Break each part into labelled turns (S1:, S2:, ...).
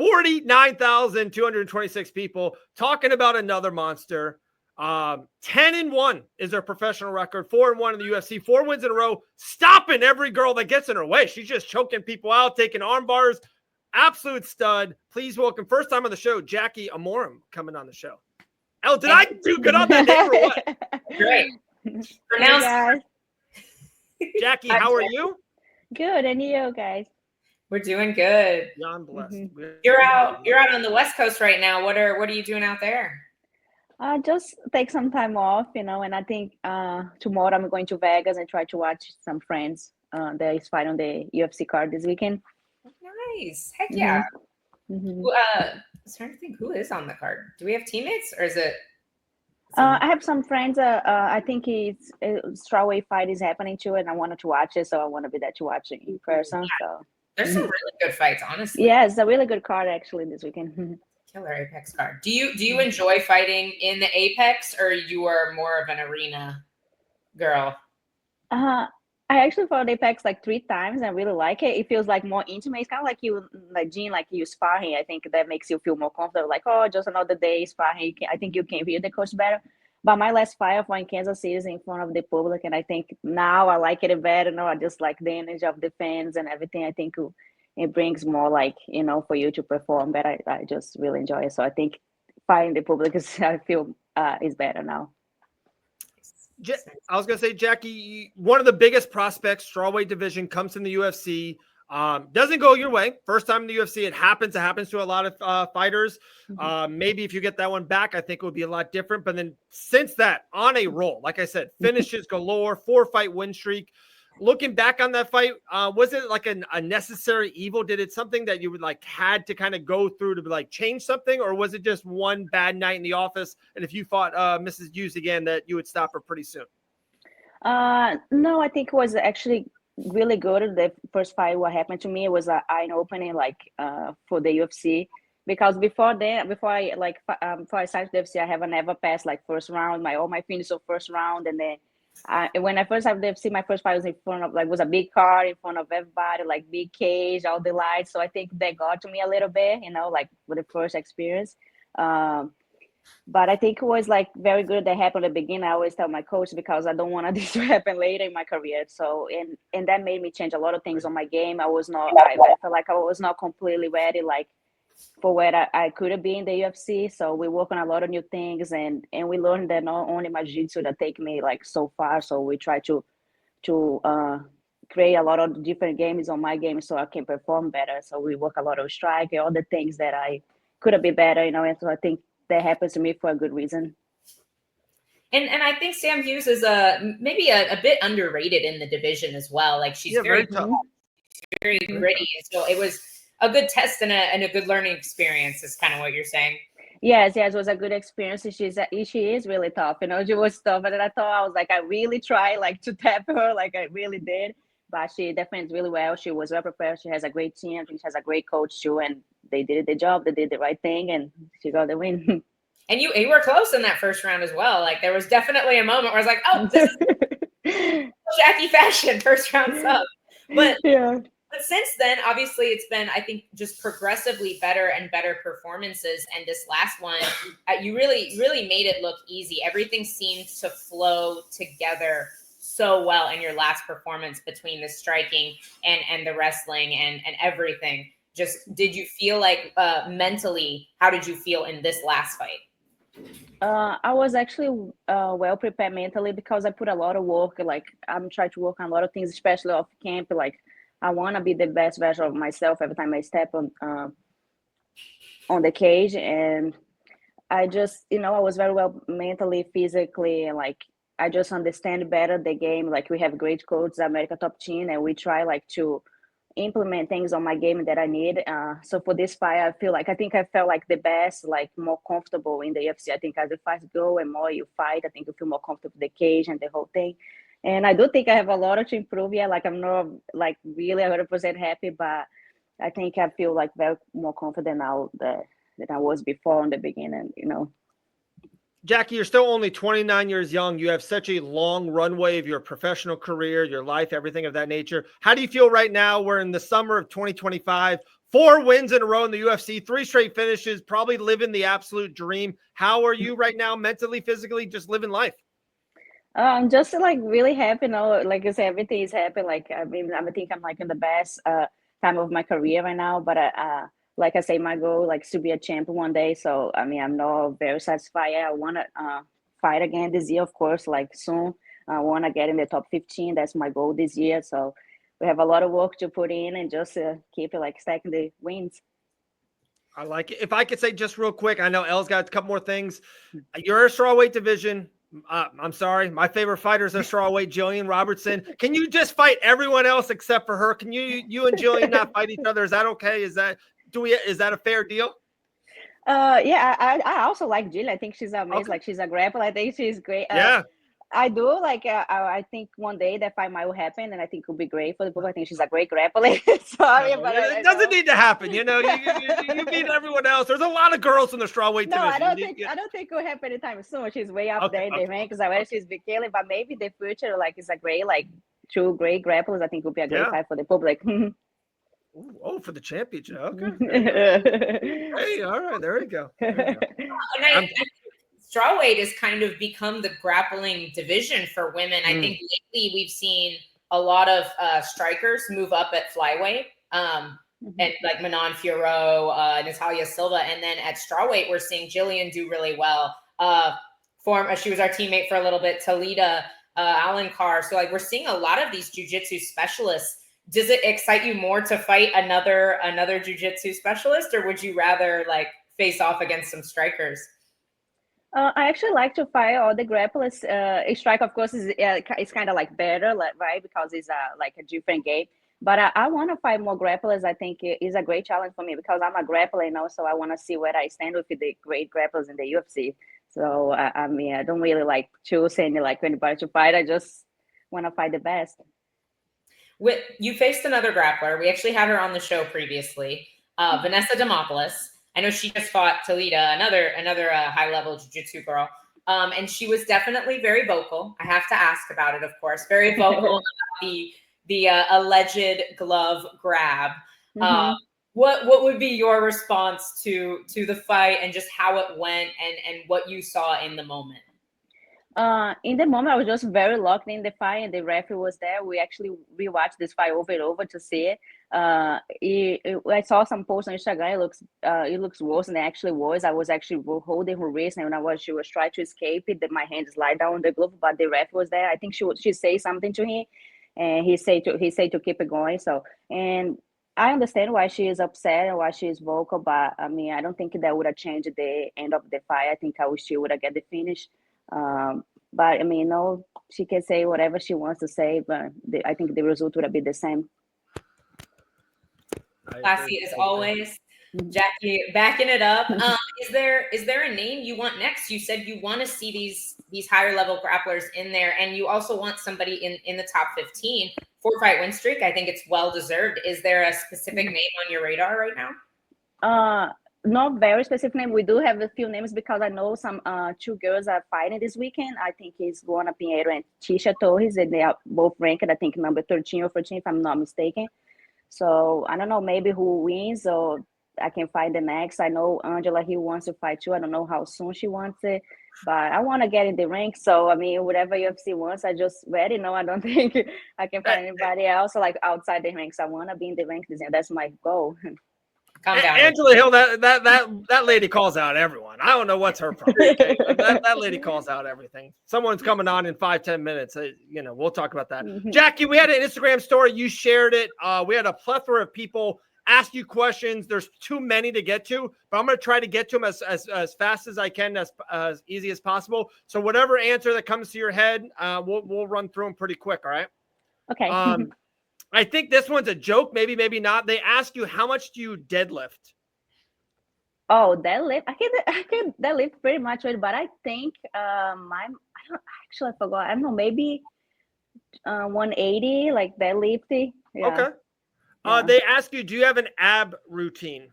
S1: 49,226 people talking about another monster. 10-1 is their professional record, 4-1 in the UFC, 4 wins in a row, stopping every girl that gets in her way. She's just choking people out, taking arm bars. Absolute stud. Please welcome, first time on the show, Jaqueline Amorim coming on the show. Oh, did I do good on that name or what?
S2: Great.
S3: Hey
S1: Jackie, how are you?
S3: Good, and you guys?
S2: We're doing good.
S1: Beyond blessed.
S3: Mm-hmm.
S2: You're out on the West Coast right now. What are you doing out there?
S3: Just take some time off, and I think tomorrow I'm going to Vegas and try to watch some friends. There is fight on the UFC card this weekend.
S2: Nice. Heck yeah.
S3: Mm-hmm.
S2: I was trying to think who is on the card. Do we have teammates or is it?
S3: I have some friends. I think it's strawweight fight is happening too, and I wanted to watch it, so I want to be there to watch it in person.
S2: Yeah.
S3: So
S2: there's some really good fights, honestly.
S3: Yeah, it's a really good card actually this weekend.
S2: Killer Apex card. Do you enjoy fighting in the Apex, or you are more of an arena girl?
S3: I actually fought Apex like 3 times. I really like it. It feels like more intimate. It's kind of like Jean, like you sparring. I think that makes you feel more comfortable. Like, oh, just another day sparring. I think you can hear the coach better. But my last fight I fought in Kansas City is in front of the public, and I think now I like it better. I just like the energy of the fans and everything. I think it brings more like, for you to perform better. I just really enjoy it. So I think fighting the public I feel is better now.
S1: I was going to say, Jackie, one of the biggest prospects, strawweight division, comes from the UFC. Doesn't go your way. First time in the UFC. It happens to a lot of fighters. Maybe if you get that one back, I think it would be a lot different. But then since that, on a roll, like I said, finishes galore, 4-fight win streak. Looking back on that fight, was it like a necessary evil? Did it something that you would had to kind of go through to change something? Or was it just one bad night in the office? And if you fought Mrs. Hughes again, that you would stop her pretty soon?
S3: No, I think it was actually really good. The first fight, what happened to me, it was an eye-opening for the UFC. Because before I started the UFC, I have never passed first round. All my finishes of first round, and then when I first had the UFC, my first fight was in front of was a big car in front of everybody, big cage, all the lights. So I think that got to me a little bit, with the first experience. But I think it was very good that happened at the beginning. I always tell my coach, because I don't want this to happen later in my career. So and that made me change a lot of things on my game. I felt like I was not completely ready for where I could have been in the UFC. So we work on a lot of new things, and we learned that not only my jiu-jitsu that take me so far. So we try to create a lot of different games on my game so I can perform better. So we work a lot of strike and all the things that I could have been better, and so I think that happens to me for a good reason.
S2: And I think Sam Hughes is maybe a bit underrated in the division as well. She's very tough, very gritty. And so it was a good test and a good learning experience is kind of what you're saying.
S3: Yes, it was a good experience. She is really tough. She was tough, and I thought I really tried to tap her, I really did. But she defends really well. She was well prepared. She has a great team. She has a great coach too, and they did the job. They did the right thing, and she got the win.
S2: And you were close in that first round as well. There was definitely a moment where I was like, oh, this is Jackie fashion, first round sub. But
S3: yeah.
S2: But since then, obviously, it's been, I think, just progressively better and better performances. And this last one, you really, really made it look easy. Everything seemed to flow together so well in your last performance between the striking and the wrestling and everything. Just, did you feel mentally, how did you feel in this last fight?
S3: I was actually well prepared mentally, because I put a lot of work. I'm trying to work on a lot of things, especially off camp. I want to be the best version of myself every time I step on the cage. And I just, I was very well mentally, physically, and I just understand better the game. We have great coaches, America top team, and we try to implement things on my game that I need. So for this fight, I feel I felt the best, more comfortable in the UFC. I think as the fights go and more you fight, I think you feel more comfortable with the cage and the whole thing. And I do think I have a lot to improve. Yeah, I'm not really 100% happy, but I think I feel very more confident now than I was before in the beginning.
S1: Jackie, you're still only 29 years young. You have such a long runway of your professional career, your life, everything of that nature. How do you feel right now? We're in the summer of 2025, 4 wins in a row in the UFC, 3 straight finishes, probably living the absolute dream. How are you right now, mentally, physically, just living life?
S3: I'm just like really happy now. Like I said, everything is happy. Like I mean, I think I'm like in the best time of my career right now. But like I say, my goal like to be a champ one day. So I mean, I'm not very satisfied. Yeah, I want to fight again this year, of course. Like soon, I want to get in the top 15. That's my goal this year. So we have a lot of work to put in and just keep it like stacking the wins.
S1: I like it. If I could say just real quick, I know Elle's got a couple more things. You're a strawweight division. I'm sorry. My favorite fighter is a strawweight, Jillian Robertson. Can you just fight everyone else except for her? Can you and Jillian not fight each other? Is that okay? Is that a fair deal?
S3: Yeah, I also like Jill. I think she's amazing.
S1: Okay.
S3: Like she's a grappler. I think she's great.
S1: Yeah.
S3: I do like. I think one day that fight might will happen, and I think it will be great for the people. I think she's a great grappler. Sorry,
S1: No,
S3: but
S1: it doesn't need to happen. You beat everyone else. There's a lot of girls in the strawweight
S3: No,
S1: division.
S3: I don't think it will happen anytime soon. She's way up
S1: Okay,
S3: there in the
S1: okay.
S3: ranks. I wish she's big killing, but maybe the future like is a great like two great grapplers. I think will be a great fight for the public.
S1: Oh, for the championship. Okay. Hey, all right. There you go.
S2: And I strawweight has kind of become the grappling division for women. I think lately we've seen a lot of strikers move up at flyweight, and like Manon Fiorot, Natalia Silva, and then at strawweight we're seeing Jillian do really well. She was our teammate for a little bit, Talita Alencar. So like we're seeing a lot of these jiu-jitsu specialists. Does it excite you more to fight another jiu-jitsu specialist, or would you rather like face off against some strikers?
S3: I actually like to fight all the grapplers. A strike, of course, is kind of like better, right? Because it's like a different game. But I want to fight more grapplers. I think it is a great challenge for me because I'm a grappler, so I want to see where I stand with the great grapplers in the UFC. So I mean, I don't really like choose anybody to fight. I just want to fight the best.
S2: You faced another grappler. We actually had her on the show previously, Vanessa Demopoulos. I know she just fought Talita, another high-level jiu-jitsu girl, and she was definitely very vocal. I have to ask about it, of course. Very vocal about the alleged glove grab. What would be your response to the fight and just how it went and what you saw in the moment?
S3: In the moment, I was just very locked in the fight, and the referee was there. We actually rewatched this fight over and over to see it. I saw some posts on Instagram. It looks worse than it actually was. I was actually holding her wrist, and she was trying to escape it. My hand slid down on the glove, but the referee was there. I think she said something to him, and he said to keep it going. So, and I understand why she is upset and why she is vocal, but I mean, I don't think that would have changed the end of the fight. I think she would have get the finish. But I mean, no, she can say whatever she wants to say, but I think the result would have been the same.
S2: Classy as always. Jackie, backing it up. Is there a name you want next? You said you want to see these higher level grapplers in there, and you also want somebody in the top 15. 4-fight win streak. I think it's well deserved. Is there a specific name on your radar right now?
S3: Not very specific name. We do have a few names because I know some 2 girls are fighting this weekend. I think it's Luana Pinheiro and Tisha Torres, and they are both ranked, I think, number 13 or 14, if I'm not mistaken. So I don't know, maybe who wins, or I can fight the next. I know Angela Hill wants to fight too. I don't know how soon she wants it, but I want to get in the rank. So I mean, whatever UFC wants, I just ready. No, I don't think I can find anybody else like outside the ranks. I want to be in the rank this year. That's my goal.
S2: Calm down.
S1: Angela Hill, that lady calls out everyone. I don't know what's her problem. Okay? that lady calls out everything. Someone's coming on in 5-10 minutes. We'll talk about that. Jackie, we had an Instagram story. You shared it. We had a plethora of people ask you questions. There's too many to get to, but I'm going to try to get to them as fast as I can, as easy as possible. So whatever answer that comes to your head, we'll run through them pretty quick. All right.
S3: Okay.
S1: I think this one's a joke. Maybe not. They ask you, how much do you deadlift?
S3: Oh, deadlift. I can deadlift pretty much, but I think I forgot. I don't know, maybe 180, like deadlifting. Yeah.
S1: Okay. Yeah. They ask you, do you have an ab routine?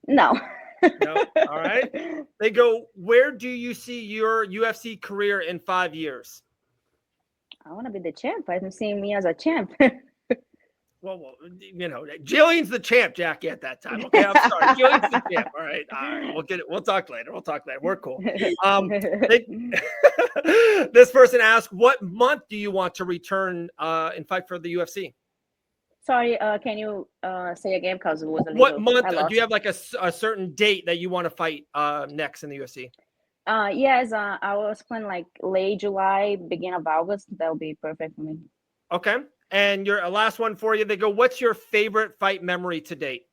S3: No.
S1: No. All right. They go, where do you see your UFC career in 5 years?
S3: I want to be the champ. I'm seeing me as a champ.
S1: Well, you know, Jillian's the champ, Jackie, at that time. Okay, I'm sorry. Jillian's the champ. All right. We'll get it. We'll talk later. We're cool. This person asked, what month do you want to return and fight for the UFC?
S3: Sorry, can you say again, because it was a little.
S1: What month do you have like a certain date that you want to fight next in the UFC?
S3: Yes, I was planning like late July, beginning of August. That would be perfect for me.
S1: Okay. And your last one for you, they go, what's your favorite fight memory to date?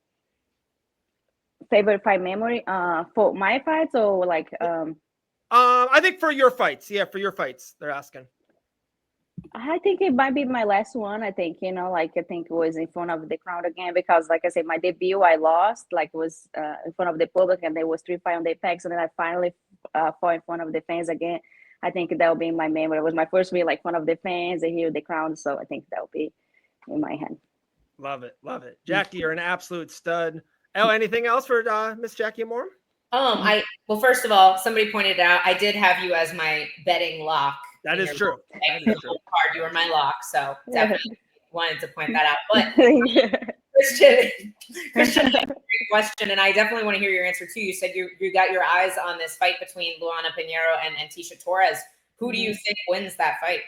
S3: Favorite fight memory for my fights, or like
S1: I think for your fights. Yeah, for your fights, they're asking.
S3: I think it might be my last one. I think, you know, like I think it was in front of the crowd again, because like I said, my debut I lost, like it was in front of the public, and there was 3 fights on the Apex, and then I finally fought in front of the fans again. I think that will be my memory. It was my first meet, like one of the fans, and hear the crowd, so I think that will be in my hand.
S1: Love it, Jackie. You're an absolute stud. Oh, anything else for Miss Jackie Amorim?
S2: Well, first of all, somebody pointed out I did have you as my betting lock.
S1: That is true.
S2: You were my lock, so definitely wanted to point that out. But Christian, great question, and I definitely want to hear your answer too. You said you got your eyes on this fight between Luana Pinheiro and Tecia Torres. Who do you think wins that fight?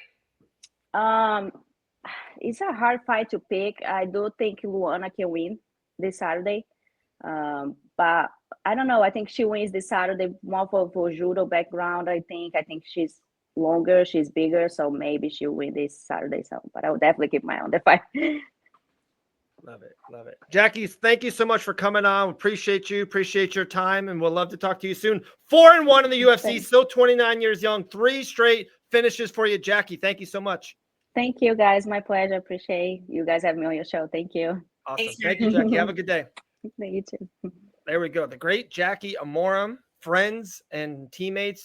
S3: It's a hard fight to pick. I do think Luana can win this Saturday, but I don't know. I think she wins this Saturday more for judo background. I think she's longer, she's bigger, so maybe she'll win this Saturday. So, but I will definitely keep my eye on the fight.
S1: Love it. Jackie, thank you so much for coming on. Appreciate you. Appreciate your time, and we'll love to talk to you soon. 4-1 in the UFC, Thanks. Still 29 years young, 3 straight finishes for you, Jackie. Thank you so much.
S3: Thank you, guys. My pleasure. Appreciate you guys having me on your show. Thank you.
S1: Awesome. Thank you, Jackie. Have a good day.
S3: You too.
S1: There we go. The great Jackie Amorim, friends and teammates.